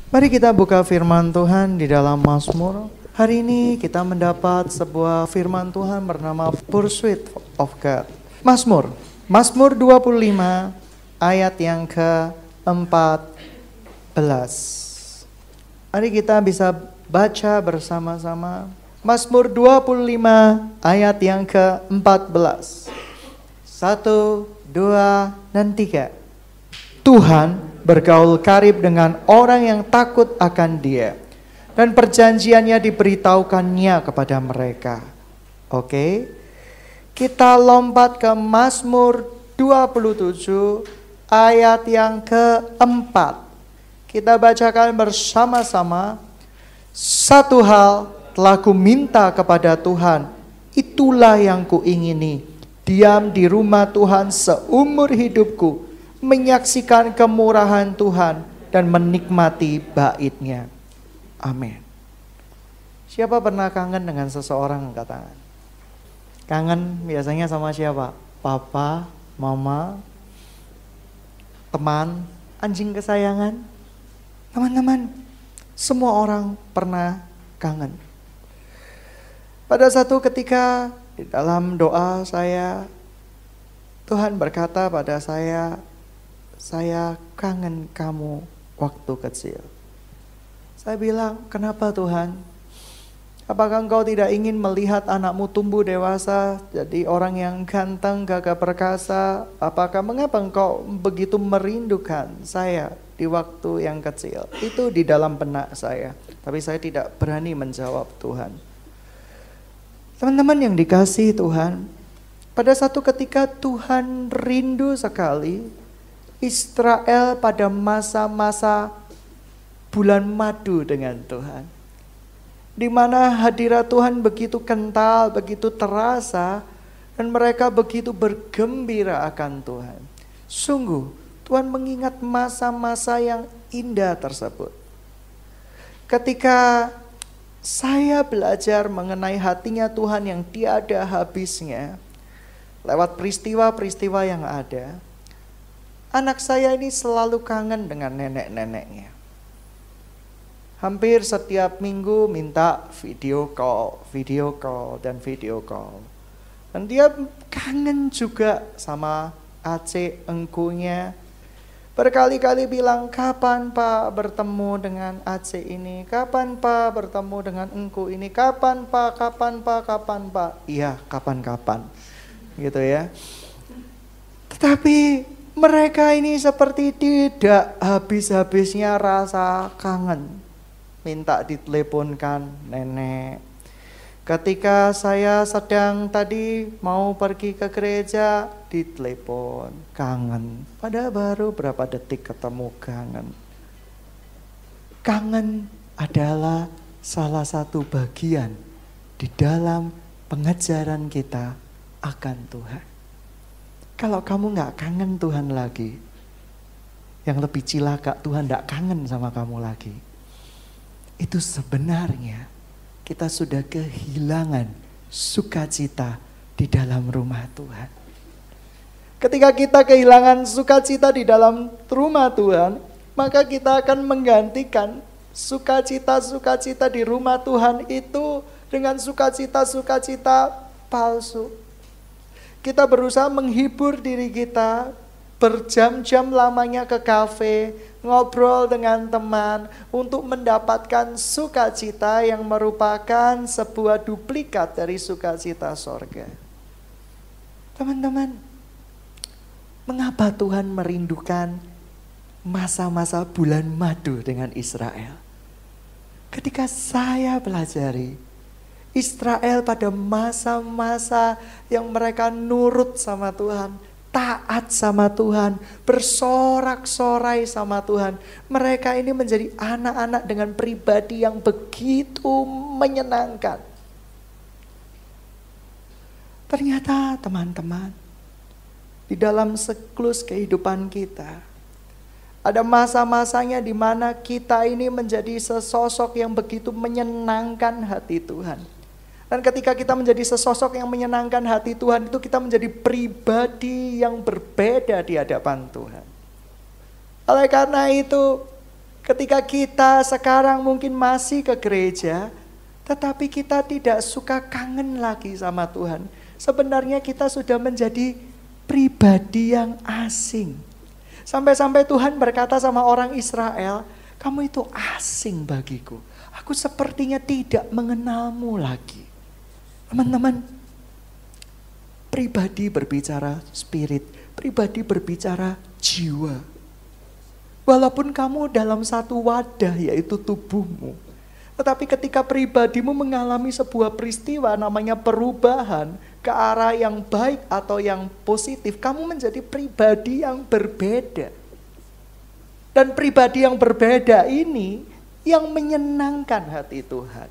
Mari kita buka firman Tuhan di dalam Mazmur. Hari ini kita mendapat sebuah firman Tuhan bernama Pursuit of God. Mazmur 25 ayat yang ke-14. Mari kita bisa baca bersama-sama. Mazmur 25 ayat yang ke-14. 1, 2, dan 3. Tuhan bergaul karib dengan orang yang takut akan Dia, dan perjanjiannya diberitahukannya kepada mereka. Oke, kita lompat ke Mazmur 27 ayat yang keempat. Kita bacakan bersama-sama. Satu hal telah ku minta kepada Tuhan, itulah yang kuingini, diam di rumah Tuhan seumur hidupku, menyaksikan kemurahan Tuhan dan menikmati bait-Nya. Amin. Siapa pernah kangen dengan seseorang? Angkat tangan. Kangen biasanya sama siapa? Papa, mama, teman, anjing kesayangan. Teman-teman, semua orang pernah kangen. Pada satu ketika di dalam doa saya, Tuhan berkata pada saya kangen kamu waktu kecil. Saya bilang, kenapa Tuhan? Apakah engkau tidak ingin melihat anakmu tumbuh dewasa, jadi orang yang ganteng, gagah perkasa? Mengapa engkau begitu merindukan saya di waktu yang kecil? Itu di dalam benak saya, tapi saya tidak berani menjawab Tuhan. Teman-teman yang dikasihi Tuhan, pada satu ketika Tuhan rindu sekali Israel pada masa-masa bulan madu dengan Tuhan, di mana hadirat Tuhan begitu kental, begitu terasa, dan mereka begitu bergembira akan Tuhan. Sungguh Tuhan mengingat masa-masa yang indah tersebut. Ketika saya belajar mengenai hatinya Tuhan yang tiada habisnya, lewat peristiwa-peristiwa yang ada, anak saya ini selalu kangen dengan nenek-neneknya. Hampir setiap minggu minta video call. Dan dia kangen juga sama Aceh engkunya. Berkali-kali bilang, kapan Pak bertemu dengan Aceh ini? Kapan Pak bertemu dengan engku ini? Kapan Pak? Iya, kapan-kapan. Gitu ya. Tetapi mereka ini seperti tidak habis-habisnya rasa kangen. Minta diteleponkan nenek. Ketika saya sedang tadi mau pergi ke gereja, ditelepon, kangen. Padahal baru berapa detik ketemu, kangen. Kangen adalah salah satu bagian di dalam pengajaran kita akan Tuhan. Kalau kamu gak kangen Tuhan lagi, yang lebih cilaka, Tuhan gak kangen sama kamu lagi. Itu sebenarnya kita sudah kehilangan sukacita di dalam rumah Tuhan. Ketika kita kehilangan sukacita di dalam rumah Tuhan, maka kita akan menggantikan sukacita-sukacita di rumah Tuhan itu dengan sukacita-sukacita palsu. Kita berusaha menghibur diri kita, berjam-jam lamanya ke kafe, ngobrol dengan teman untuk mendapatkan sukacita yang merupakan sebuah duplikat dari sukacita sorga. Teman-teman, mengapa Tuhan merindukan masa-masa bulan madu dengan Israel? Ketika saya pelajari Israel pada masa-masa yang mereka nurut sama Tuhan, taat sama Tuhan, bersorak-sorai sama Tuhan. Mereka ini menjadi anak-anak dengan pribadi yang begitu menyenangkan. Ternyata teman-teman, di dalam siklus kehidupan kita, ada masa-masanya di mana kita ini menjadi sesosok yang begitu menyenangkan hati Tuhan. Dan ketika kita menjadi sesosok yang menyenangkan hati Tuhan, itu kita menjadi pribadi yang berbeda di hadapan Tuhan. Oleh karena itu, Ketika kita sekarang mungkin masih ke gereja, tetapi kita tidak suka kangen lagi sama Tuhan. Sebenarnya kita sudah menjadi pribadi yang asing. Sampai-sampai Tuhan berkata sama orang Israel, kamu itu asing bagiku. Aku sepertinya tidak mengenalmu lagi. Teman-teman, pribadi berbicara spirit, pribadi berbicara jiwa. Walaupun kamu dalam satu wadah yaitu tubuhmu. Tetapi ketika pribadimu mengalami sebuah peristiwa namanya perubahan ke arah yang baik atau yang positif, kamu menjadi pribadi yang berbeda. Dan pribadi yang berbeda ini yang menyenangkan hati Tuhan.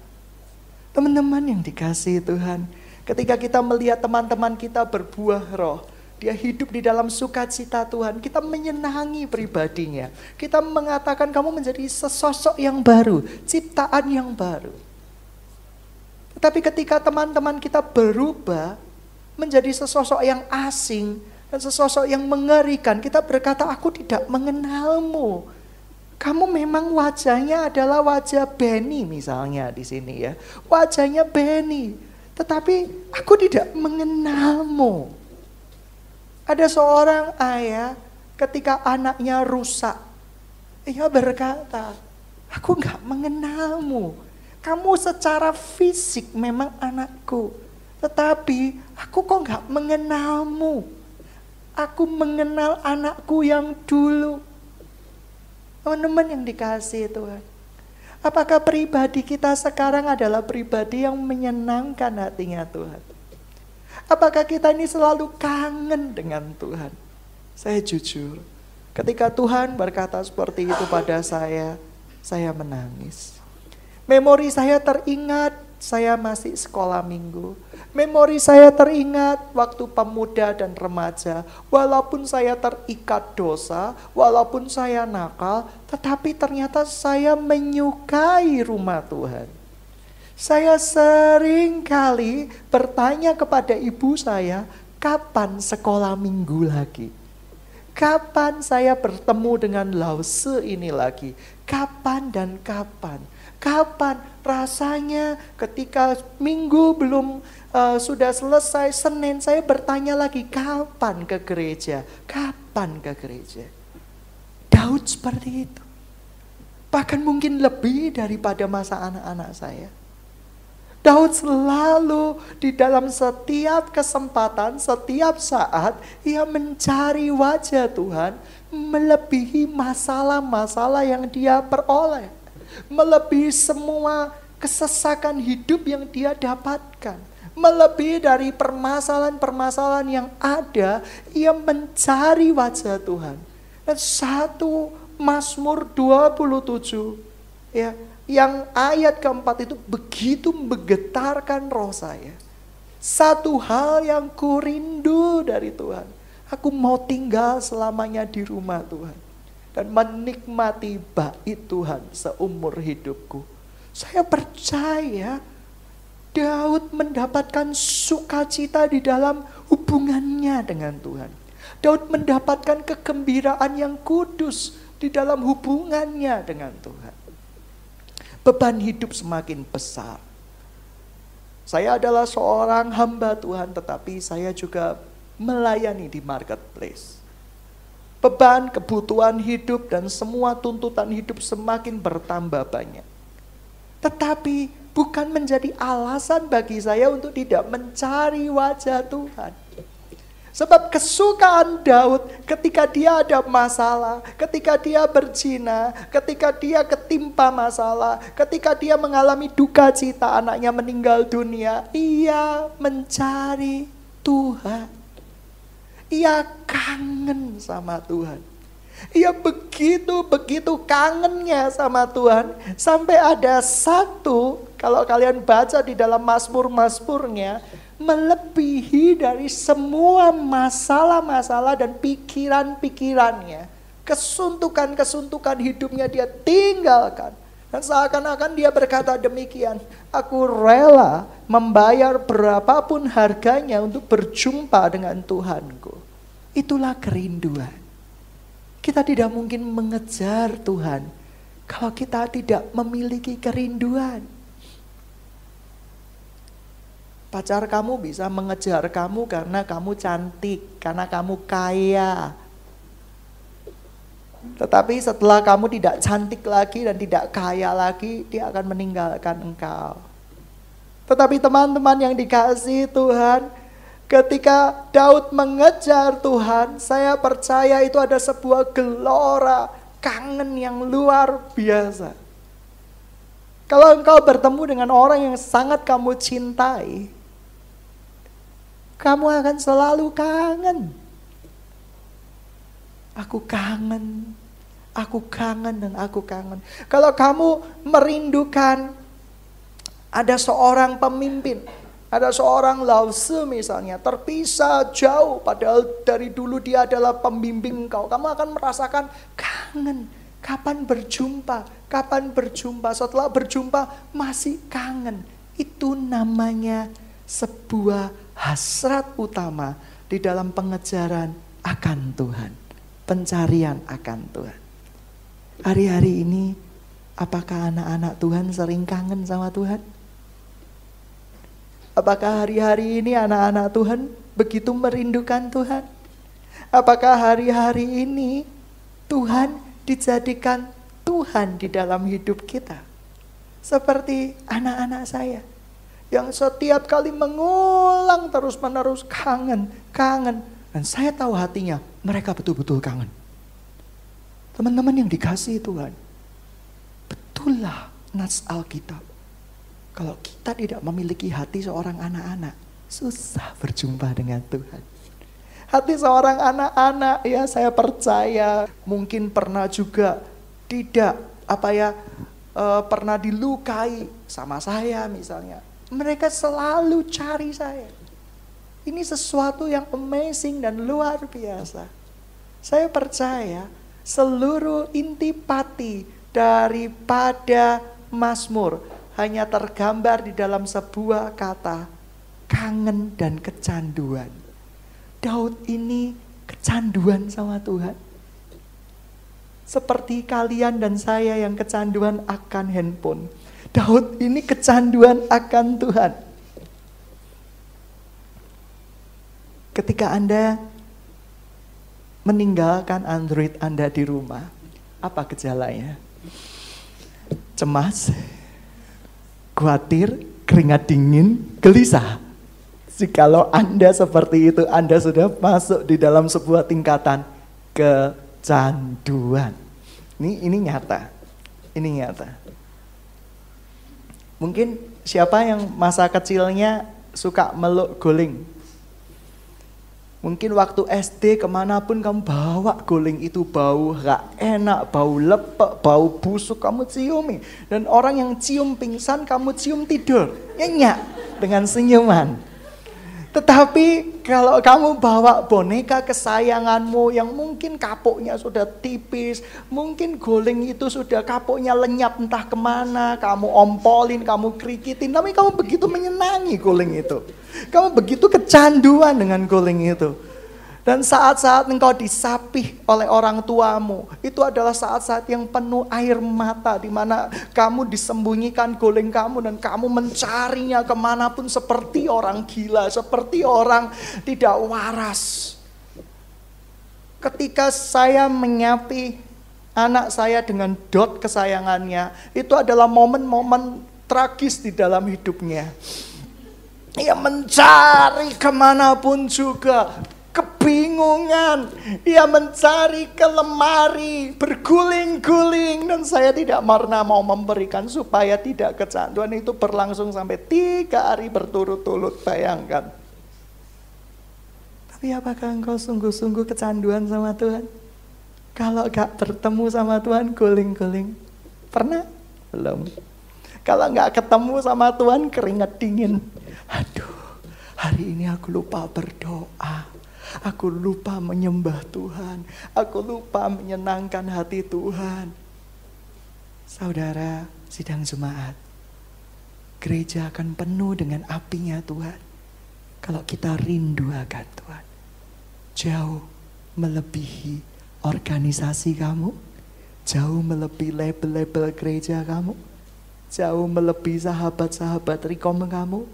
Teman-teman yang dikasihi Tuhan, ketika kita melihat teman-teman kita berbuah roh, dia hidup di dalam sukacita Tuhan, kita menyenangi pribadinya. Kita mengatakan kamu menjadi sesosok yang baru, ciptaan yang baru. Tetapi ketika teman-teman kita berubah menjadi sesosok yang asing dan sesosok yang mengerikan, kita berkata, aku tidak mengenalmu. Kamu memang wajahnya adalah wajah Benny misalnya di sini ya. Wajahnya Benny, tetapi aku tidak mengenalmu. Ada seorang ayah ketika anaknya rusak, ia berkata, aku gak mengenalmu. Kamu secara fisik memang anakku, tetapi aku kok gak mengenalmu. Aku mengenal anakku yang dulu. Teman-teman yang dikasihi Tuhan, apakah pribadi kita sekarang adalah pribadi yang menyenangkan hatinya Tuhan? Apakah kita ini selalu kangen dengan Tuhan? Saya jujur, ketika Tuhan berkata seperti itu pada saya menangis. Memori saya teringat, saya masih sekolah minggu. Memori saya teringat waktu pemuda dan remaja. Walaupun saya terikat dosa, walaupun saya nakal, tetapi ternyata saya menyukai rumah Tuhan. Saya sering kali bertanya kepada ibu saya, kapan sekolah minggu lagi? Kapan saya bertemu dengan Lause ini lagi? Kapan dan kapan? Kapan rasanya ketika minggu belum sudah selesai, Senin saya bertanya lagi, kapan ke gereja? Kapan ke gereja? Daud seperti itu. Bahkan mungkin lebih daripada masa anak-anak saya. Daud selalu di dalam setiap kesempatan, setiap saat, ia mencari wajah Tuhan, melebihi masalah-masalah yang dia peroleh. Melebihi semua kesesakan hidup yang dia dapatkan. Melebihi dari permasalahan-permasalahan yang ada, ia mencari wajah Tuhan. Dan 1 Mazmur 27, ya, yang ayat keempat itu begitu menggetarkan roh saya. Satu hal yang kurindu dari Tuhan, aku mau tinggal selamanya di rumah Tuhan dan menikmati bait Tuhan seumur hidupku. Saya percaya Daud mendapatkan sukacita di dalam hubungannya dengan Tuhan. Daud mendapatkan kegembiraan yang kudus di dalam hubungannya dengan Tuhan. Beban hidup semakin besar. Saya adalah seorang hamba Tuhan, tetapi saya juga melayani di marketplace. Beban, kebutuhan hidup, dan semua tuntutan hidup semakin bertambah banyak. Tetapi bukan menjadi alasan bagi saya untuk tidak mencari wajah Tuhan. Sebab kesukaan Daud ketika dia ada masalah, ketika dia berzina, ketika dia ketimpa masalah, ketika dia mengalami duka cita anaknya meninggal dunia, ia mencari Tuhan. Ia kangen sama Tuhan. Ia begitu kangennya sama Tuhan, sampai ada satu, kalau kalian baca di dalam Mazmur-Mazmurnya, melebihi dari semua masalah-masalah dan pikiran-pikirannya. Kesuntukan-kesuntukan hidupnya dia tinggalkan. Dan seakan-akan dia berkata demikian, aku rela membayar berapapun harganya untuk berjumpa dengan Tuhanku. Itulah kerinduan. Kita tidak mungkin mengejar Tuhan Kalau kita tidak memiliki kerinduan, pacar kamu bisa mengejar kamu karena kamu cantik, karena kamu kaya. Tetapi setelah kamu tidak cantik lagi dan tidak kaya lagi, dia akan meninggalkan engkau. Tetapi teman-teman yang dikasihi Tuhan, ketika Daud mengejar Tuhan, saya percaya itu ada sebuah gelora, kangen yang luar biasa. Kalau engkau bertemu dengan orang yang sangat kamu cintai, kamu akan selalu kangen. Aku kangen, aku kangen dan aku kangen. Kalau kamu merindukan ada seorang pemimpin, ada seorang lause misalnya, terpisah jauh, padahal dari dulu dia adalah pembimbing engkau. Kamu akan merasakan kangen. Kapan berjumpa? Kapan berjumpa? Setelah berjumpa masih kangen. Itu namanya sebuah hasrat utama di dalam pengejaran akan Tuhan. Pencarian akan Tuhan. Hari-hari ini, apakah anak-anak Tuhan sering kangen sama Tuhan? Apakah hari-hari ini anak-anak Tuhan begitu merindukan Tuhan? Apakah hari-hari ini Tuhan dijadikan Tuhan di dalam hidup kita? Seperti anak-anak saya yang setiap kali mengulang terus-menerus kangen. Dan saya tahu hatinya, mereka betul-betul kangen. Teman-teman yang dikasihi Tuhan, betullah nas Alkitab. Kalau kita tidak memiliki hati seorang anak-anak, susah berjumpa dengan Tuhan. Hati seorang anak-anak, ya saya percaya mungkin pernah juga tidak pernah dilukai sama saya misalnya. Mereka selalu cari saya. Ini sesuatu yang amazing dan luar biasa. Saya percaya seluruh intipati daripada Mazmur hanya tergambar di dalam sebuah kata, kangen dan kecanduan. Daud ini kecanduan sama Tuhan. Seperti kalian dan saya yang kecanduan akan handphone. Daud ini kecanduan akan Tuhan. Ketika Anda meninggalkan Android Anda di rumah, apa gejalanya? Cemas, khawatir, keringat dingin, gelisah. Jikalau Anda seperti itu, Anda sudah masuk di dalam sebuah tingkatan kecanduan. Ini nyata. Ini nyata. Mungkin siapa yang masa kecilnya suka meluk guling? Mungkin waktu SD kemanapun kamu bawa guling itu bau gak enak, bau lepek, bau busuk kamu ciumi. Dan orang yang cium pingsan kamu cium tidur, nyenyak dengan senyuman. Tetapi kalau kamu bawa boneka kesayanganmu yang mungkin kapoknya sudah tipis, mungkin guling itu sudah kapoknya lenyap entah kemana, kamu ompolin, kamu krikitin, tapi kamu begitu menyenangi guling itu. Kamu begitu kecanduan dengan guling itu. Dan saat-saat engkau disapih oleh orang tuamu, itu adalah saat-saat yang penuh air mata, di mana kamu disembunyikan guling kamu dan kamu mencarinya kemanapun seperti orang gila, seperti orang tidak waras. Ketika saya menyapi anak saya dengan dot kesayangannya, itu adalah momen-momen tragis di dalam hidupnya. Ia mencari kemanapun juga, kebingungan. Ia mencari ke lemari, berguling-guling. Dan saya tidak pernah mau memberikan supaya tidak kecanduan. Itu berlangsung sampai 3 hari berturut-turut, bayangkan. Tapi apakah engkau sungguh-sungguh kecanduan sama Tuhan? Kalau gak bertemu sama Tuhan, guling-guling. Pernah? Belum. Kalau gak ketemu sama Tuhan, keringat dingin. Aduh, hari ini aku lupa berdoa. Aku lupa menyembah Tuhan. Aku lupa menyenangkan hati Tuhan. Saudara, sidang jemaat, gereja akan penuh dengan apinya Tuhan kalau kita rindu akan Tuhan. Jauh melebihi organisasi kamu, jauh melebihi label-label gereja kamu, jauh melebihi sahabat-sahabat rekom kamu,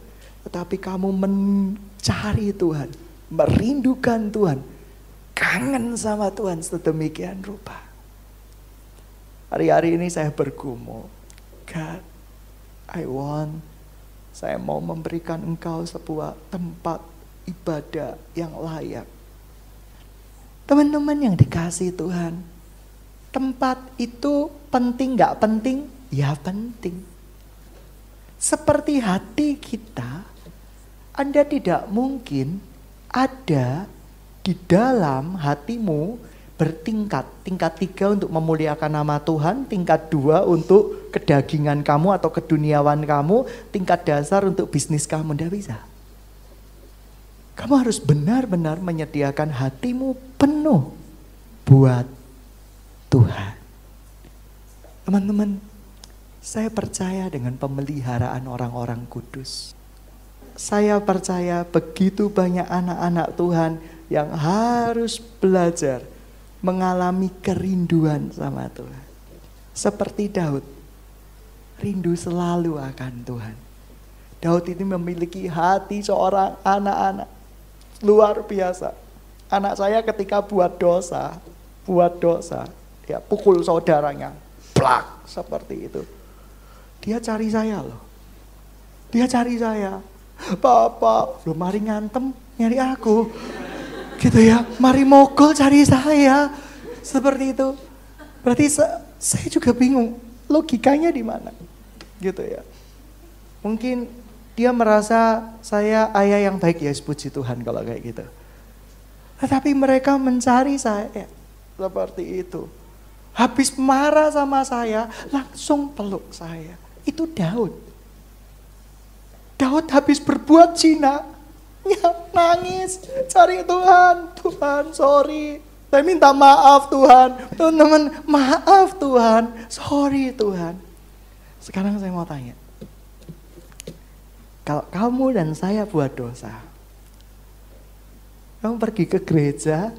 tetapi kamu mencari Tuhan, merindukan Tuhan, kangen sama Tuhan sedemikian rupa. Hari-hari ini saya bergumul, God, saya mau memberikan Engkau sebuah tempat ibadah yang layak. Teman-teman yang dikasihi Tuhan, tempat itu penting gak penting? Ya penting. Seperti hati kita, Anda tidak mungkin ada di dalam hatimu bertingkat. Tingkat 3 untuk memuliakan nama Tuhan, tingkat 2 untuk kedagingan kamu atau keduniawan kamu, tingkat dasar untuk bisnis kamu. Tidak bisa. Kamu harus benar-benar menyediakan hatimu penuh buat Tuhan. Teman-teman, saya percaya dengan pemeliharaan orang-orang kudus. Saya percaya begitu banyak anak-anak Tuhan yang harus belajar mengalami kerinduan sama Tuhan. Seperti Daud, rindu selalu akan Tuhan. Daud ini memiliki hati seorang anak-anak luar biasa. Anak saya ketika buat dosa, ya pukul saudaranya, plak, seperti itu. Dia cari saya loh. Dia cari saya. Papa, lu mari ngantem nyari aku. Gitu ya, mari mogol cari saya. Seperti itu. Berarti saya juga bingung, logikanya di mana? Gitu ya. Mungkin dia merasa saya ayah yang baik, ya puji Tuhan kalau kayak gitu. Tetapi mereka mencari saya seperti itu. Habis marah sama saya, langsung peluk saya. Itu Daud. Daud habis berbuat zina, ya nangis, cari Tuhan, sorry, saya minta maaf Tuhan, teman-teman, maaf Tuhan, sorry Tuhan. Sekarang saya mau tanya, kalau kamu dan saya buat dosa, kamu pergi ke gereja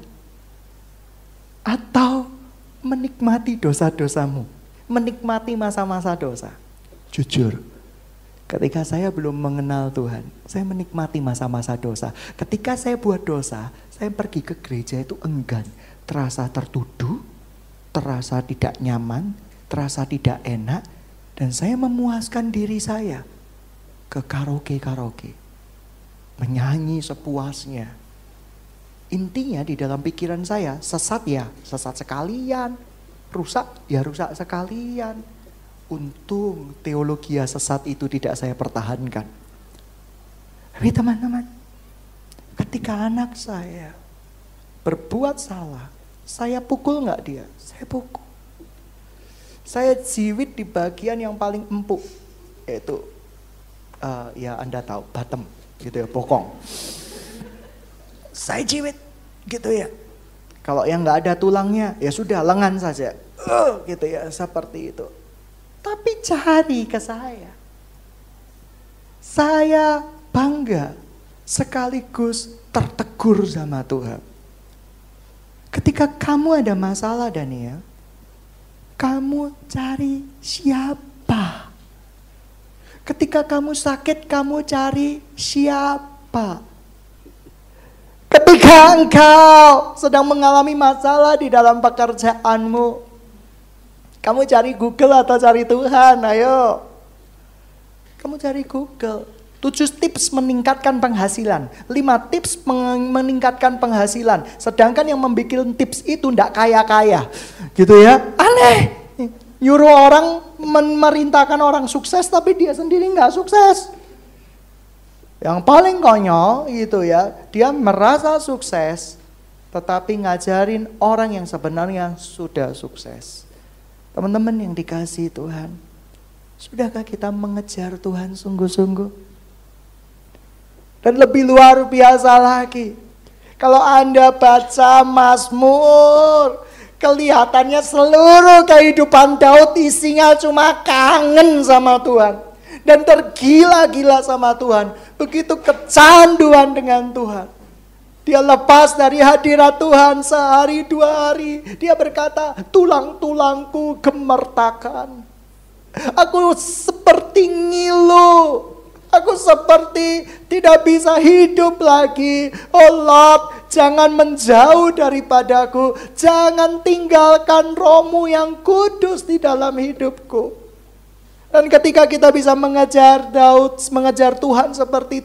atau menikmati dosa-dosamu, menikmati masa-masa dosa? Jujur, ketika saya belum mengenal Tuhan, saya menikmati masa-masa dosa. Ketika saya buat dosa, saya pergi ke gereja itu enggan. Terasa tertuduh, terasa tidak nyaman, terasa tidak enak. Dan saya memuaskan diri saya ke karaoke. Menyanyi sepuasnya. Intinya di dalam pikiran saya, sesat ya sesat sekalian. Rusak ya rusak sekalian. Untung teologi sesat itu tidak saya pertahankan. Tapi teman-teman, ketika anak saya berbuat salah, saya pukul gak dia? Saya pukul. Saya jiwit di bagian yang paling empuk, yaitu ya Anda tahu, bottom gitu ya, bokong. Saya jiwit gitu ya. Kalau yang gak ada tulangnya, ya sudah lengan saja. Gitu ya, seperti itu. Tapi cari ke saya. Saya bangga sekaligus tertegur sama Tuhan. Ketika kamu ada masalah Daniel, kamu cari siapa? Ketika kamu sakit, kamu cari siapa? Ketika engkau sedang mengalami masalah di dalam pekerjaanmu, kamu cari Google atau cari Tuhan? Ayo. Kamu cari Google. 7 tips meningkatkan penghasilan. 5 tips meningkatkan penghasilan. Sedangkan yang membuat tips itu tidak kaya-kaya. Gitu ya. Aneh. Nyuruh orang memerintahkan orang sukses tapi dia sendiri nggak sukses. Yang paling konyol gitu ya. Dia merasa sukses tetapi ngajarin orang yang sebenarnya sudah sukses. Teman-teman yang dikasihi Tuhan, sudahkah kita mengejar Tuhan sungguh-sungguh? Dan lebih luar biasa lagi, kalau Anda baca Mazmur, kelihatannya seluruh kehidupan Daud isinya cuma kangen sama Tuhan. Dan tergila-gila sama Tuhan, begitu kecanduan dengan Tuhan. Dia lepas dari hadirat Tuhan sehari dua hari. Dia berkata, tulang-tulangku gemertakan. Aku seperti ngilu. Aku seperti tidak bisa hidup lagi. Oh Lord, jangan menjauh daripadaku. Jangan tinggalkan Roh-Mu yang kudus di dalam hidupku. Dan ketika kita bisa mengejar Tuhan seperti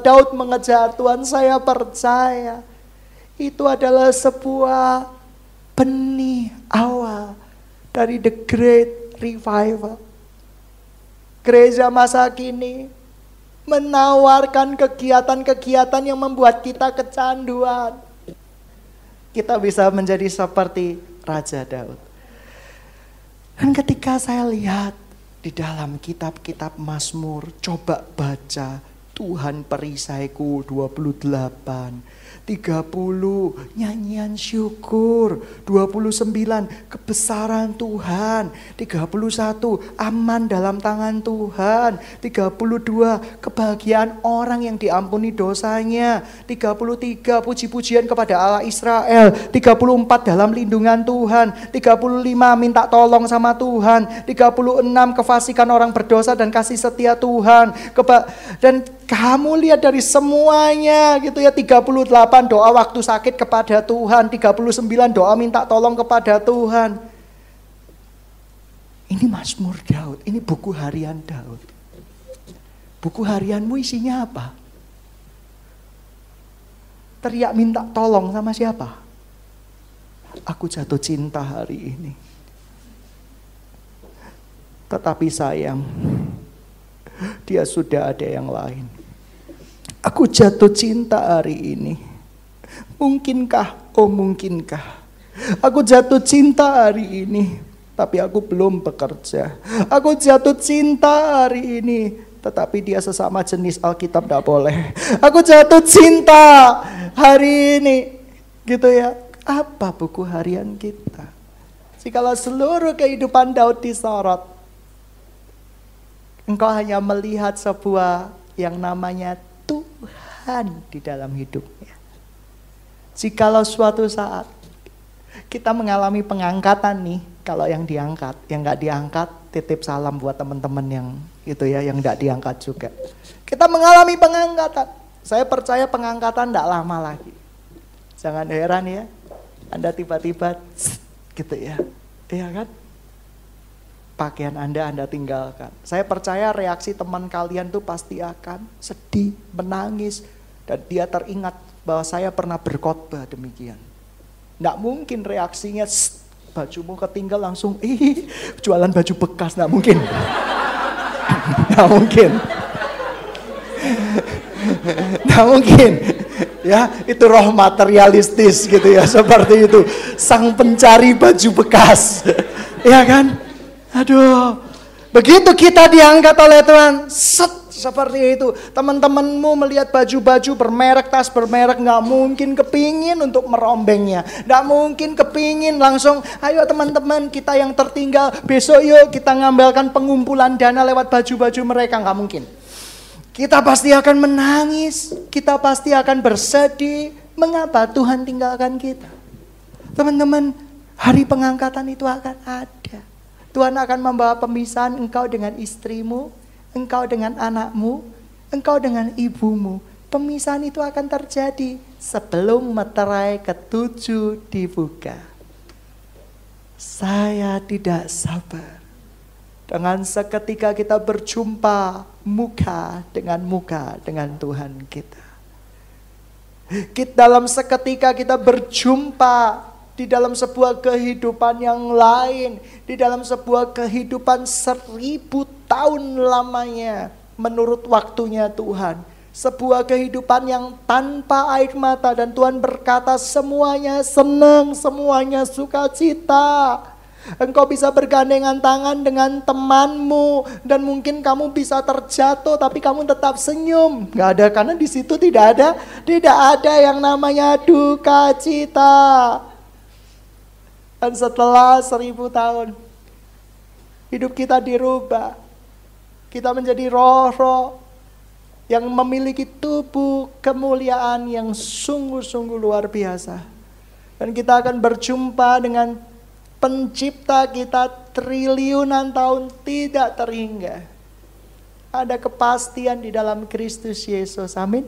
Daud mengejar Tuhan, saya percaya itu adalah sebuah benih awal dari the great revival. Gereja masa kini menawarkan kegiatan-kegiatan yang membuat kita kecanduan. Kita bisa menjadi seperti Raja Daud. Dan ketika saya lihat di dalam kitab-kitab Mazmur, coba baca Tuhan perisaiku 28, 30 nyanyian syukur, 29 kebesaran Tuhan, 31 aman dalam tangan Tuhan, 32 kebahagiaan orang yang diampuni dosanya, 33 puji-pujian kepada Allah Israel, 34 dalam lindungan Tuhan, 35 minta tolong sama Tuhan, 36 kefasikan orang berdosa dan kasih setia Tuhan. Dan kamu lihat dari semuanya gitu ya, 38 doa waktu sakit kepada Tuhan, 39 doa minta tolong kepada Tuhan. Ini Mazmur Daud, ini buku harian Daud. Buku harianmu isinya apa? Teriak minta tolong sama siapa? Aku jatuh cinta hari ini. Tetapi sayang, dia sudah ada yang lain. Aku jatuh cinta hari ini. Mungkinkah, oh mungkinkah, aku jatuh cinta hari ini, tapi aku belum bekerja. Aku jatuh cinta hari ini, tetapi dia sesama jenis Alkitab tidak boleh. Aku jatuh cinta hari ini, gitu ya. Apa buku harian kita? Jikalau seluruh kehidupan Daud disorot, engkau hanya melihat sebuah yang namanya Tuhan di dalam hidupnya. Jikalau suatu saat kita mengalami pengangkatan nih, kalau yang diangkat, yang nggak diangkat, titip salam buat teman-teman yang itu ya, yang nggak diangkat juga. Kita mengalami pengangkatan. Saya percaya pengangkatan nggak lama lagi. Jangan heran ya, Anda tiba-tiba gitu ya, iya kan? Pakaian Anda tinggalkan. Saya percaya reaksi teman kalian tuh pasti akan sedih, menangis, dan dia teringat bahwa saya pernah berkhotbah demikian. Nggak mungkin reaksinya, bajumu ketinggal langsung, jualan baju bekas, nggak mungkin. Nggak mungkin. Nggak mungkin. Ya, itu roh materialistis gitu ya, seperti itu. Sang pencari baju bekas. Ya kan? Aduh, begitu kita diangkat oleh Tuhan, seperti itu. Teman-temanmu melihat baju-baju bermerek, tas bermerek, gak mungkin kepingin untuk merombengnya. Gak mungkin kepingin langsung, ayo teman-teman kita yang tertinggal, besok yuk kita ngambilkan pengumpulan dana lewat baju-baju mereka. Gak mungkin. Kita pasti akan menangis, kita pasti akan bersedih. Mengapa Tuhan tinggalkan kita? Teman-teman, hari pengangkatan itu akan ada. Tuhan akan membawa pemisahan engkau dengan istrimu, engkau dengan anakmu, engkau dengan ibumu. Pemisahan itu akan terjadi sebelum meterai ketujuh dibuka. Saya tidak sabar dengan seketika kita berjumpa muka dengan Tuhan kita. Dalam seketika kita berjumpa di dalam sebuah kehidupan yang lain, di dalam sebuah kehidupan 1000 tahun lamanya menurut waktunya Tuhan. Sebuah kehidupan yang tanpa air mata, dan Tuhan berkata semuanya senang, semuanya sukacita. Engkau bisa bergandengan tangan dengan temanmu, dan mungkin kamu bisa terjatuh tapi kamu tetap senyum. Gak ada, karena di situ tidak ada yang namanya duka cita. Dan setelah 1000 tahun, hidup kita dirubah. Kita menjadi roh-roh yang memiliki tubuh kemuliaan yang sungguh-sungguh luar biasa. Dan kita akan berjumpa dengan pencipta kita triliunan tahun tidak terhingga. Ada kepastian di dalam Kristus Yesus. Amin.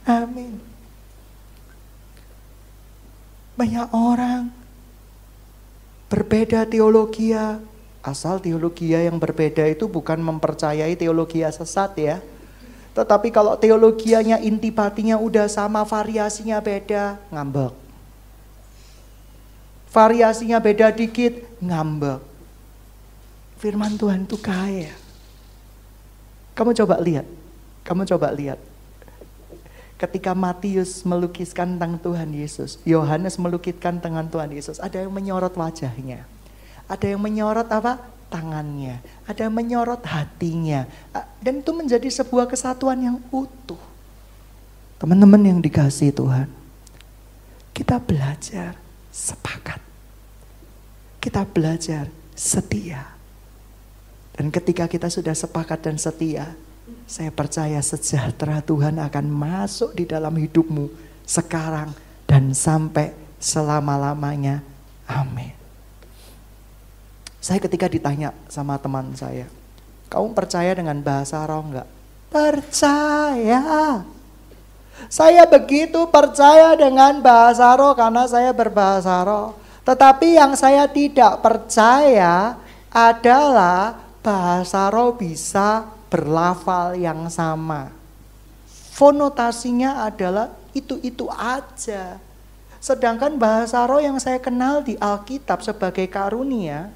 Amin. Banyak orang berbeda teologi. Asal teologi yang berbeda itu bukan mempercayai teologi sesat ya. Tetapi kalau teologianya intipatinya udah sama, variasinya beda, ngambek. Variasinya beda dikit, ngambek. Firman Tuhan itu kaya. Kamu coba lihat. Ketika Matius melukiskan tentang Tuhan Yesus, Yohanes melukiskan tentang Tuhan Yesus, ada yang menyorot wajahnya. Ada yang menyorot apa? Tangannya. Ada yang menyorot hatinya. Dan itu menjadi sebuah kesatuan yang utuh. Teman-teman yang dikasihi Tuhan, kita belajar sepakat. Kita belajar setia. Dan ketika kita sudah sepakat dan setia, saya percaya sejahtera Tuhan akan masuk di dalam hidupmu sekarang dan sampai selama-lamanya. Amin. Saya ketika ditanya sama teman saya, kamu percaya dengan bahasa roh enggak? Percaya. Saya begitu percaya dengan bahasa roh karena saya berbahasa roh. Tetapi yang saya tidak percaya adalah bahasa roh bisa berlafal yang sama. Konotasinya adalah itu-itu aja. Sedangkan bahasa roh yang saya kenal di Alkitab sebagai karunia,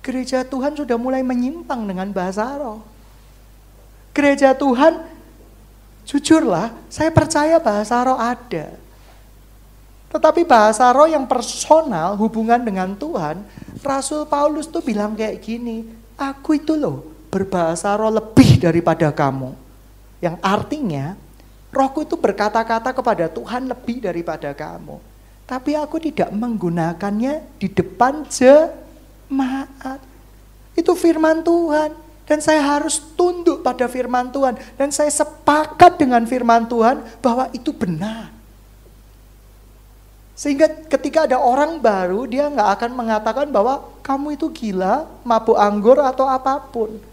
gereja Tuhan sudah mulai menyimpang dengan bahasa roh. Gereja Tuhan, jujurlah, saya percaya bahasa roh ada. Tetapi bahasa roh yang personal, hubungan dengan Tuhan, Rasul Paulus tuh bilang kayak gini, aku itu loh berbahasa roh lebih daripada kamu. Yang artinya, rohku itu berkata-kata kepada Tuhan lebih daripada kamu. Tapi aku tidak menggunakannya di depan jemaat. Itu firman Tuhan. Dan saya harus tunduk pada firman Tuhan. Dan saya sepakat dengan firman Tuhan bahwa itu benar. Sehingga ketika ada orang baru, dia nggak akan mengatakan bahwa kamu itu gila, mabuk anggur atau apapun.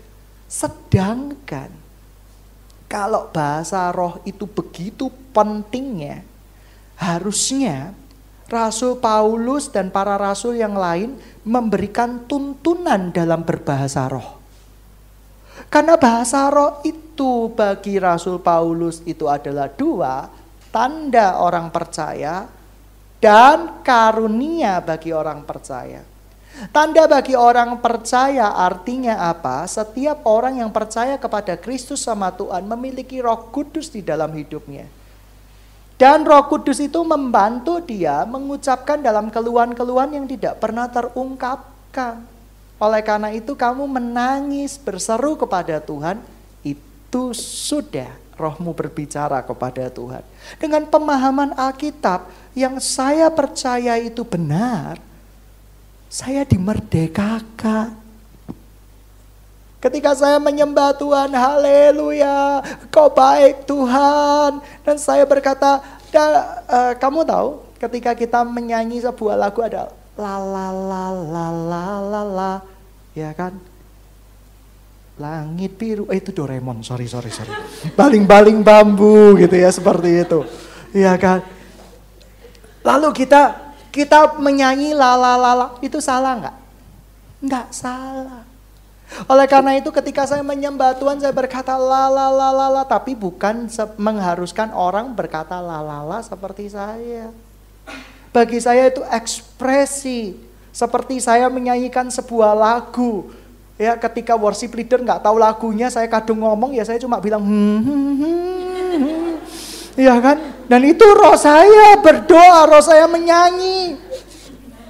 Sedangkan kalau bahasa roh itu begitu pentingnya, harusnya Rasul Paulus dan para rasul yang lain memberikan tuntunan dalam berbahasa roh. Karena bahasa roh itu bagi Rasul Paulus itu adalah dua, tanda orang percaya dan karunia bagi orang percaya. Tanda bagi orang percaya artinya apa? Setiap orang yang percaya kepada Kristus sama Tuhan memiliki Roh Kudus di dalam hidupnya. Dan Roh Kudus itu membantu dia mengucapkan dalam keluhan-keluhan yang tidak pernah terungkapkan. Oleh karena itu kamu menangis berseru kepada Tuhan, itu sudah rohmu berbicara kepada Tuhan. Dengan pemahaman Alkitab yang saya percaya itu benar, saya dimerdekakan. Ketika saya menyembah Tuhan, haleluya, kau baik Tuhan. Dan saya berkata, kamu tahu ketika kita menyanyi sebuah lagu ada la la la la la la la, ya kan? Langit biru, itu Doraemon, sorry. Baling-baling bambu gitu ya, seperti itu. Iya kan? Lalu kita menyanyi la la la la, itu salah enggak? Enggak salah. Oleh karena itu ketika saya menyembah Tuhan saya berkata la la la la la, tapi bukan mengharuskan orang berkata la la la seperti saya. Bagi saya itu ekspresi, seperti saya menyanyikan sebuah lagu. Ya, ketika worship leader nggak tahu lagunya, saya kadung ngomong ya saya cuma bilang ya kan? Dan itu roh saya berdoa, roh saya menyanyi.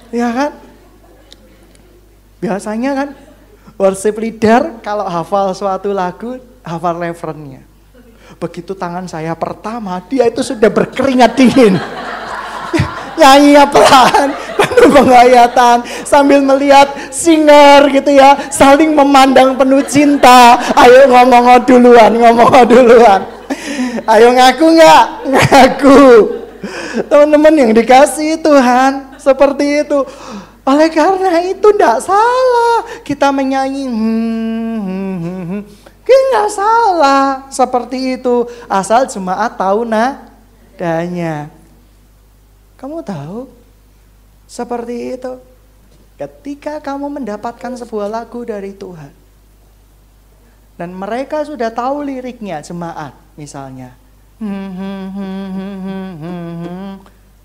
Ya kan? Biasanya kan worship leader kalau hafal suatu lagu, hafal referennya. Begitu tangan saya pertama, dia itu sudah berkeringat dingin. Nyanyi pelan, penuh penghayatan sambil melihat singer gitu ya, saling memandang penuh cinta. Ayo ngomong duluan. Ayo ngaku nggak? Ngaku. Teman-teman yang dikasihi Tuhan, seperti itu. Oleh karena itu tidak salah kita menyanyi. Nggak salah seperti itu, asal jemaat tahu nadanya. Kamu tahu seperti itu. Ketika kamu mendapatkan sebuah lagu dari Tuhan dan mereka sudah tahu liriknya, jemaat misalnya,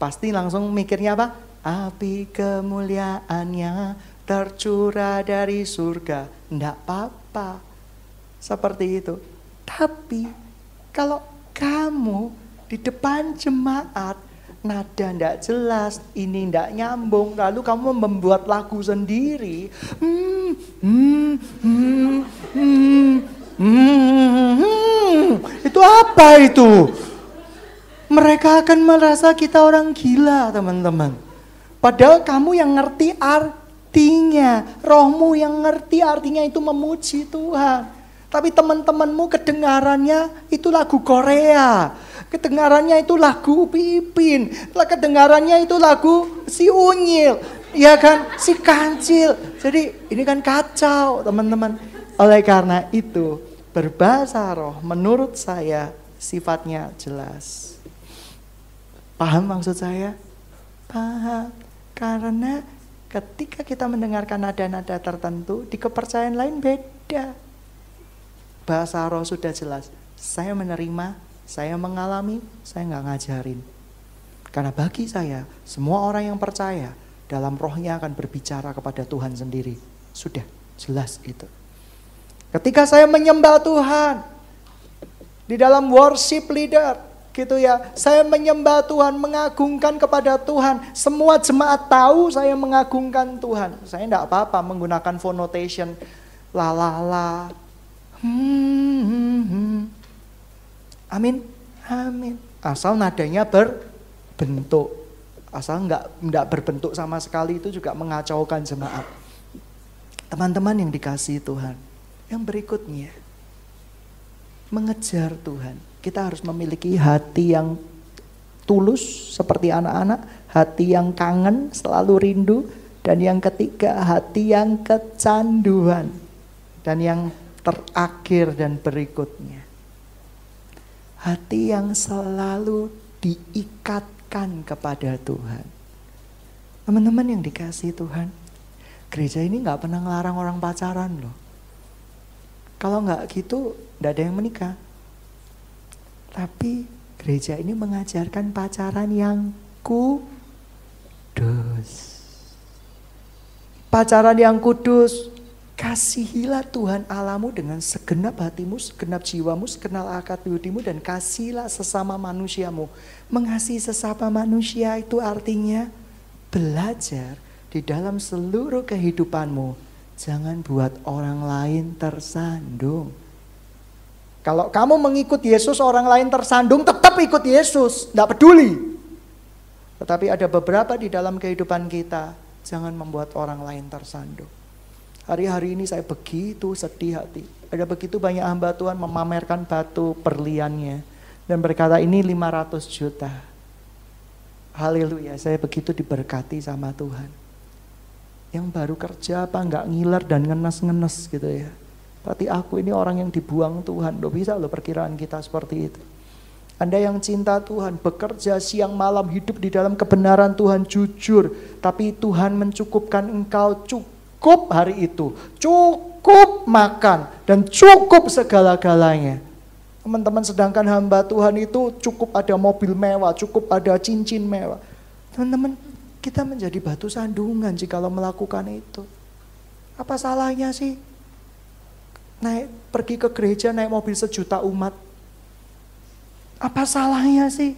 pasti langsung mikirnya apa? Api kemuliaannya tercurah dari surga. Nggak apa-apa seperti itu. Tapi kalau kamu di depan jemaat nada ndak jelas, ini ndak nyambung, lalu kamu membuat lagu sendiri, itu apa itu? Mereka akan merasa kita orang gila, teman-teman. Padahal kamu yang ngerti artinya, rohmu yang ngerti artinya itu memuji Tuhan. Tapi teman-temanmu kedengarannya itu lagu Korea, kedengarannya itu lagu Pipin, kedengarannya itu lagu si Unyil, ya kan, si Kancil. Jadi ini kan kacau, teman-teman. Oleh karena itu, berbahasa roh menurut saya sifatnya jelas. Paham maksud saya? Paham. Karena ketika kita mendengarkan nada-nada tertentu, di kepercayaan lain beda. Bahasa roh sudah jelas. Saya menerima, saya mengalami, saya nggak ngajarin. Karena bagi saya, semua orang yang percaya dalam rohnya akan berbicara kepada Tuhan sendiri. Sudah jelas itu. Ketika saya menyembah Tuhan di dalam worship leader, gitu ya, saya menyembah Tuhan, mengagungkan kepada Tuhan. Semua jemaat tahu saya mengagungkan Tuhan. Saya enggak apa-apa menggunakan phonotation la la la. Amin. Amin. Asal nadanya berbentuk. Asal enggak berbentuk sama sekali, itu juga mengacaukan jemaat. Teman-teman yang dikasihi Tuhan, yang berikutnya, mengejar Tuhan. Kita harus memiliki hati yang tulus seperti anak-anak, hati yang kangen, selalu rindu, dan yang ketiga, hati yang kecanduan. Dan yang terakhir dan berikutnya, hati yang selalu diikatkan kepada Tuhan. Teman-teman yang dikasihi Tuhan, gereja ini gak pernah ngelarang orang pacaran loh. Kalau gak gitu, gak ada yang menikah. Tapi gereja ini mengajarkan pacaran yang kudus. Pacaran yang kudus. Kasihilah Tuhan Allahmu dengan segenap hatimu, segenap jiwamu, segenap akal budimu, dan kasihilah sesama manusiamu. Mengasihi sesama manusia itu artinya belajar di dalam seluruh kehidupanmu. Jangan buat orang lain tersandung. Kalau kamu mengikut Yesus, orang lain tersandung, tetap ikut Yesus, tidak peduli. Tetapi ada beberapa di dalam kehidupan kita, jangan membuat orang lain tersandung. Hari-hari ini saya begitu sedih hati. Ada begitu banyak hamba Tuhan memamerkan batu perliannya dan berkata ini 500 juta. Haleluya, saya begitu diberkati sama Tuhan. Yang baru kerja apa nggak ngiler dan ngenes-ngenes gitu ya. Berarti aku ini orang yang dibuang Tuhan. Loh, bisa loh perkiraan kita seperti itu. Anda yang cinta Tuhan, bekerja siang malam, hidup di dalam kebenaran Tuhan, jujur. Tapi Tuhan mencukupkan engkau, cukup hari itu, cukup makan, dan cukup segala-galanya. Teman-teman, sedangkan hamba Tuhan itu cukup ada mobil mewah, cukup ada cincin mewah. Teman-teman, kita menjadi batu sandungan jikalau melakukan itu. Apa salahnya sih? Pergi ke gereja naik mobil 1 juta umat. Apa salahnya sih?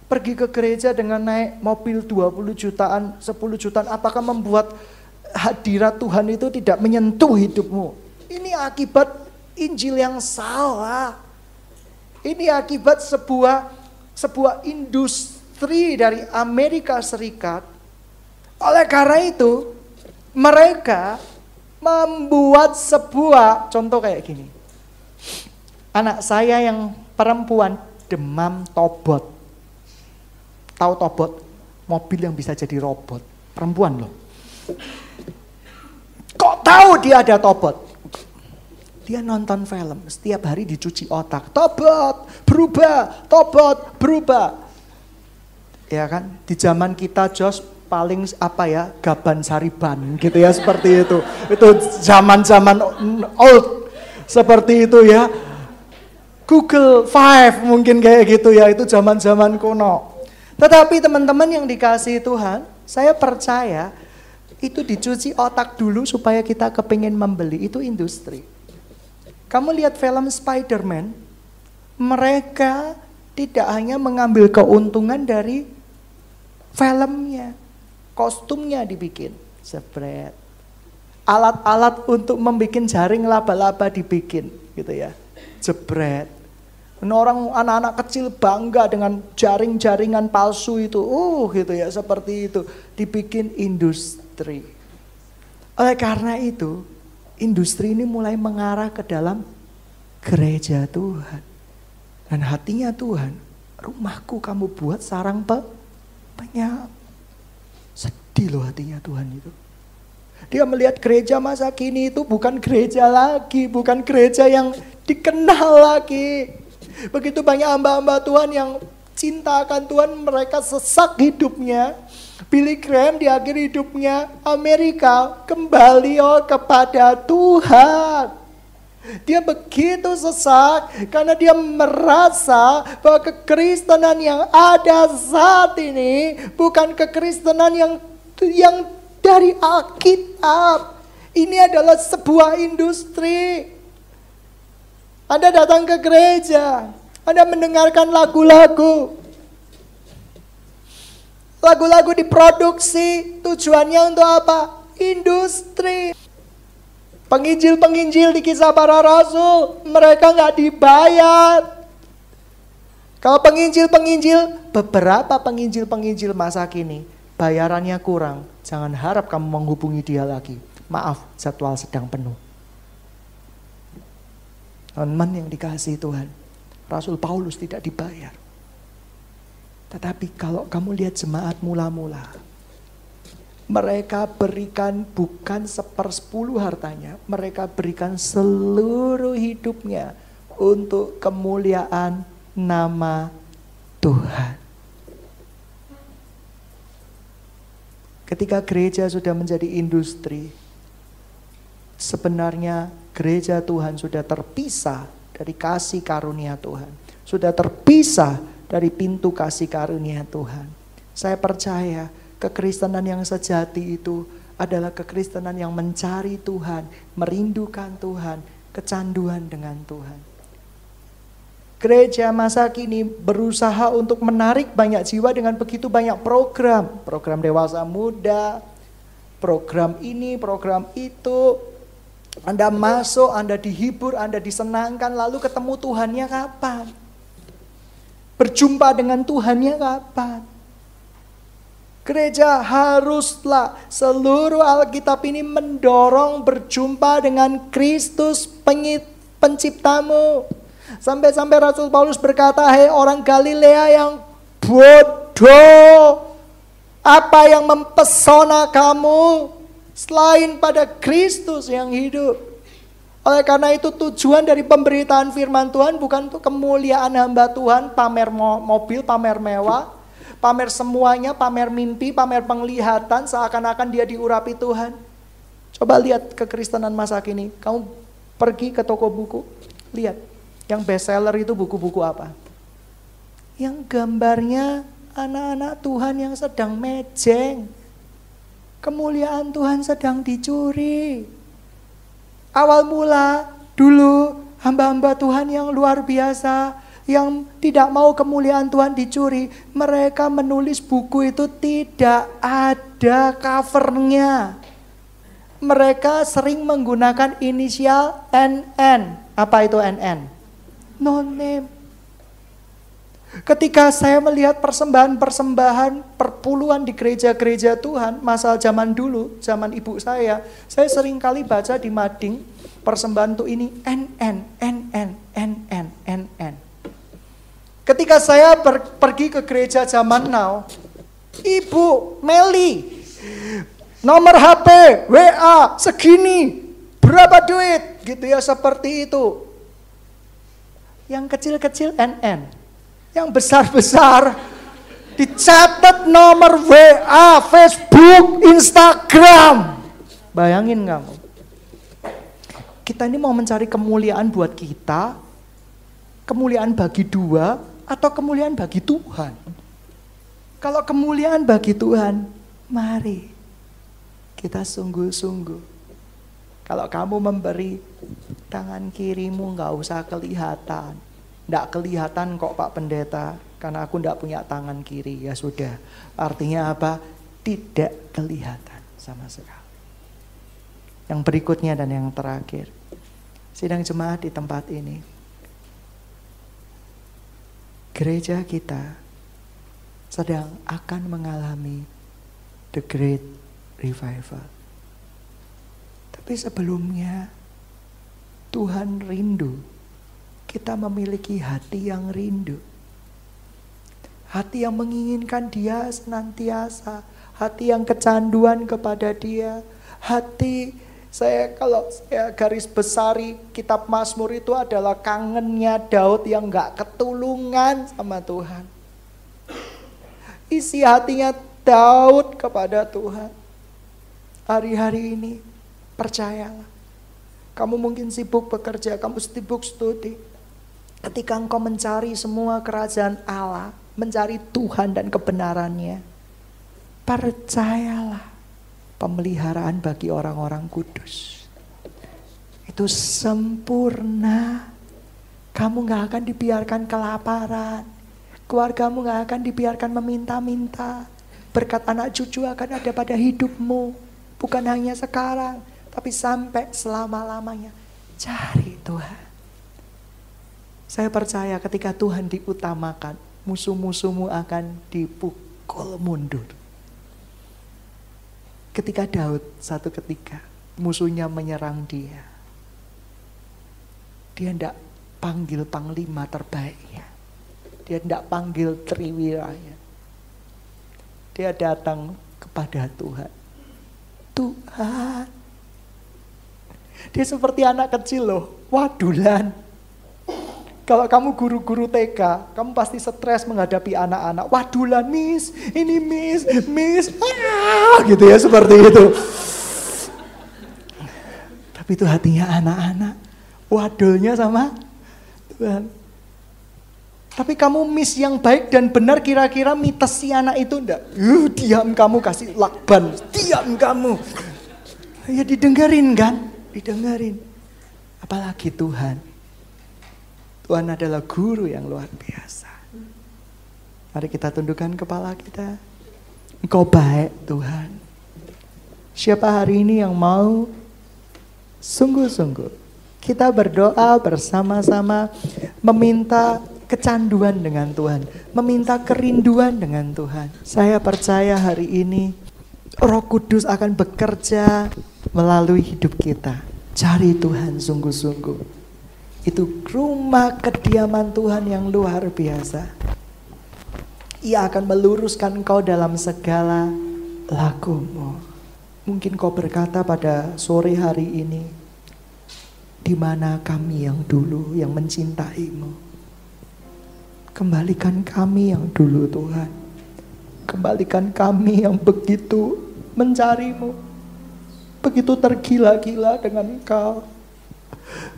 Pergi ke gereja dengan naik mobil 20 jutaan, 10 jutaan. Apakah membuat hadirat Tuhan itu tidak menyentuh hidupmu? Ini akibat Injil yang salah. Ini akibat sebuah industri dari Amerika Serikat Oleh karena itu, mereka membuat sebuah contoh kayak gini. Anak saya yang perempuan demam tobot. Tahu tobot? Mobil yang bisa jadi robot. Perempuan loh. Kok tahu dia ada tobot? Dia nonton film, setiap hari dicuci otak. Tobot berubah, tobot berubah. Ya kan? Di zaman kita Jos paling Gaban Sariban gitu ya, seperti itu. Itu zaman-zaman old seperti itu ya. Google 5 mungkin kayak gitu ya, itu zaman-zaman kuno. Tetapi teman-teman yang dikasihi Tuhan, saya percaya itu dicuci otak dulu supaya kita kepingin membeli, itu industri. Kamu lihat film Spider-Man, mereka tidak hanya mengambil keuntungan dari filmnya, kostumnya dibikin, spread. Alat-alat untuk membuat jaring laba-laba dibikin, gitu ya, jebret. Anak-anak kecil bangga dengan jaring-jaringan palsu itu, gitu ya, seperti itu, dibikin industri. Oleh karena itu, industri ini mulai mengarah ke dalam gereja Tuhan. Dan hatinya Tuhan, rumahku kamu buat sarang penyakit. Sedih loh hatinya Tuhan itu. Dia melihat gereja masa kini itu bukan gereja lagi, bukan gereja yang dikenal lagi. Begitu banyak hamba-hamba Tuhan yang cinta akan Tuhan, mereka sesak hidupnya. Billy Graham di akhir hidupnya Amerika kembali kepada Tuhan. Dia begitu sesak karena dia merasa bahwa kekristenan yang ada saat ini bukan kekristenan yang dari Alkitab. Ini adalah sebuah industri. Anda datang ke gereja, Anda mendengarkan lagu-lagu. Lagu-lagu diproduksi, tujuannya untuk apa? Industri. Penginjil-penginjil di Kisah Para Rasul, mereka nggak dibayar. Kalau penginjil-penginjil, beberapa penginjil-penginjil masa kini, bayarannya kurang. Jangan harap kamu menghubungi dia lagi. Maaf, jadwal sedang penuh. Teman yang dikasihi Tuhan, Rasul Paulus tidak dibayar. Tetapi kalau kamu lihat jemaat mula-mula, mereka berikan bukan 1/10 hartanya, mereka berikan seluruh hidupnya untuk kemuliaan nama Tuhan. Ketika gereja sudah menjadi industri, sebenarnya gereja Tuhan sudah terpisah dari kasih karunia Tuhan. Sudah terpisah dari pintu kasih karunia Tuhan. Saya percaya kekristenan yang sejati itu adalah kekristenan yang mencari Tuhan, merindukan Tuhan, kecanduan dengan Tuhan. Gereja masa kini berusaha untuk menarik banyak jiwa dengan begitu banyak program. Program dewasa muda, program ini, program itu. Anda masuk, Anda dihibur, Anda disenangkan, lalu ketemu Tuhannya kapan? Berjumpa dengan Tuhannya kapan? Gereja haruslah seluruh Alkitab ini mendorong berjumpa dengan Kristus penciptamu. Sampai-sampai Rasul Paulus berkata, "Hei orang Galilea yang bodoh, apa yang mempesona kamu selain pada Kristus yang hidup?" Oleh karena itu tujuan dari pemberitaan firman Tuhan bukan untuk kemuliaan hamba Tuhan, pamer mobil, pamer mewah, pamer semuanya, pamer mimpi, pamer penglihatan seakan-akan dia diurapi Tuhan. Coba lihat kekristenan masa kini. Kamu pergi ke toko buku, lihat yang bestseller itu buku-buku apa? Yang gambarnya anak-anak Tuhan yang sedang mejeng. Kemuliaan Tuhan sedang dicuri. Awal mula dulu hamba-hamba Tuhan yang luar biasa, yang tidak mau kemuliaan Tuhan dicuri, mereka menulis buku itu tidak ada covernya. Mereka sering menggunakan inisial NN. Apa itu NN? No name. Ketika saya melihat persembahan-persembahan perpuluhan di gereja-gereja Tuhan, masa zaman dulu, zaman ibu saya sering kali baca di mading, persembahan untuk ini, NN. Ketika saya pergi ke gereja zaman now, Ibu Meli, nomor HP, WA, segini, berapa duit, gitu ya, seperti itu. Yang kecil-kecil NN. Yang besar-besar dicatat nomor WA, Facebook, Instagram. Bayangin kamu. Kita ini mau mencari kemuliaan buat kita, kemuliaan bagi dua, atau kemuliaan bagi Tuhan. Kalau kemuliaan bagi Tuhan, mari kita sungguh-sungguh. Kalau kamu memberi, tangan kirimu gak usah kelihatan. Nggak kelihatan kok Pak Pendeta, karena aku nggak punya tangan kiri. Ya sudah, artinya apa? Tidak kelihatan sama sekali. Yang berikutnya dan yang terakhir, sidang jemaat di tempat ini, gereja kita sedang akan mengalami the great revival. Tapi sebelumnya, Tuhan rindu kita memiliki hati yang rindu. Hati yang menginginkan Dia senantiasa. Hati yang kecanduan kepada Dia. Hati, kalau saya garis besari kitab Mazmur itu adalah kangennya Daud yang gak ketulungan sama Tuhan. Isi hatinya Daud kepada Tuhan. Hari-hari ini, percayalah. Kamu mungkin sibuk bekerja, kamu sibuk studi. Ketika engkau mencari semua kerajaan Allah, mencari Tuhan dan kebenarannya, percayalah pemeliharaan bagi orang-orang kudus itu sempurna. Kamu gak akan dibiarkan kelaparan, keluargamu gak akan dibiarkan meminta-minta. Berkat anak cucu akan ada pada hidupmu, bukan hanya sekarang, tapi sampai selama-lamanya. Cari Tuhan. Saya percaya ketika Tuhan diutamakan, musuh-musuhmu akan dipukul mundur. Ketika Daud satu ketika musuhnya menyerang dia tidak panggil panglima terbaiknya. Dia tidak panggil triwiranya. Dia datang kepada Tuhan. Tuhan. Dia seperti anak kecil loh, wadulan. Kalau kamu guru-guru TK, kamu pasti stres menghadapi anak-anak. Wadulan, miss, ini miss, gitu ya, seperti itu. Tapi itu hatinya anak-anak. Wadulnya sama Tuhan. Tapi kamu miss yang baik dan benar, kira-kira mites si anak itu enggak? Diam kamu, kasih lakban, diam kamu. Ya didengerin kan? Didengerin. Apalagi Tuhan. Tuhan adalah guru yang luar biasa. Mari kita tundukkan kepala kita. Engkau baik Tuhan. Siapa hari ini yang mau sungguh-sungguh kita berdoa bersama-sama, meminta kecanduan dengan Tuhan, meminta kerinduan dengan Tuhan. Saya percaya hari ini Roh Kudus akan bekerja melalui hidup kita. Cari Tuhan sungguh-sungguh. Itu rumah kediaman Tuhan yang luar biasa. Ia akan meluruskan engkau dalam segala lakumu. Mungkin kau berkata pada sore hari ini, di mana kami yang dulu yang mencintaimu? Kembalikan kami yang dulu Tuhan. Kembalikan kami yang begitu mencarimu, begitu tergila-gila dengan Engkau.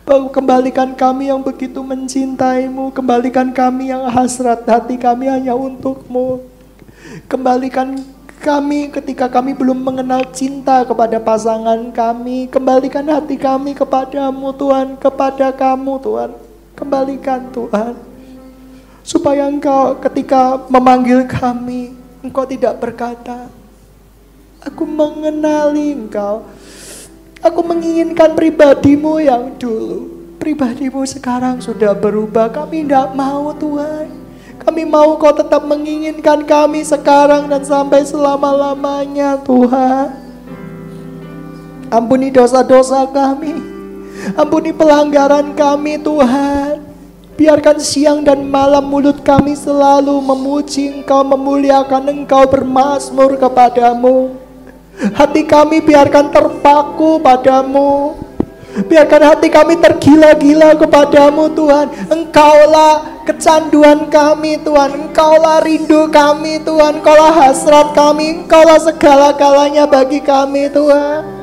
Kembalikan kami yang begitu mencintaimu. Kembalikan kami yang hasrat hati kami hanya untukmu. Kembalikan kami ketika kami belum mengenal cinta kepada pasangan kami. Kembalikan hati kami kepadamu Tuhan, kepada kamu Tuhan. Kembalikan Tuhan. Supaya Engkau ketika memanggil kami, Engkau tidak berkata, aku mengenali Engkau. Aku menginginkan pribadimu yang dulu. Pribadimu sekarang sudah berubah. Kami tidak mau Tuhan. Kami mau Kau tetap menginginkan kami sekarang dan sampai selama-lamanya Tuhan. Ampuni dosa-dosa kami, ampuni pelanggaran kami Tuhan. Biarkan siang dan malam mulut kami selalu memuji Engkau, memuliakan Engkau, bermazmur kepadamu. Hati kami biarkan terpaku padamu. Biarkan hati kami tergila-gila kepadamu Tuhan. Engkaulah kecanduan kami Tuhan. Engkaulah rindu kami Tuhan. Engkaulah hasrat kami. Engkaulah segala-galanya bagi kami Tuhan.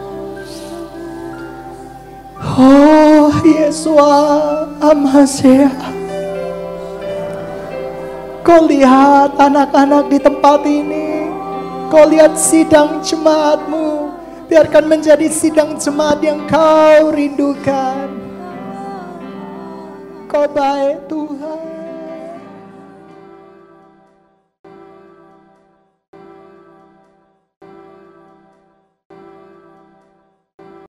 Oh Yesua Amasya, Kau lihat anak-anak di tempat ini. Kau lihat sidang jemaat-Mu. Biarkan menjadi sidang jemaat yang Kau rindukan. Kau baik Tuhan.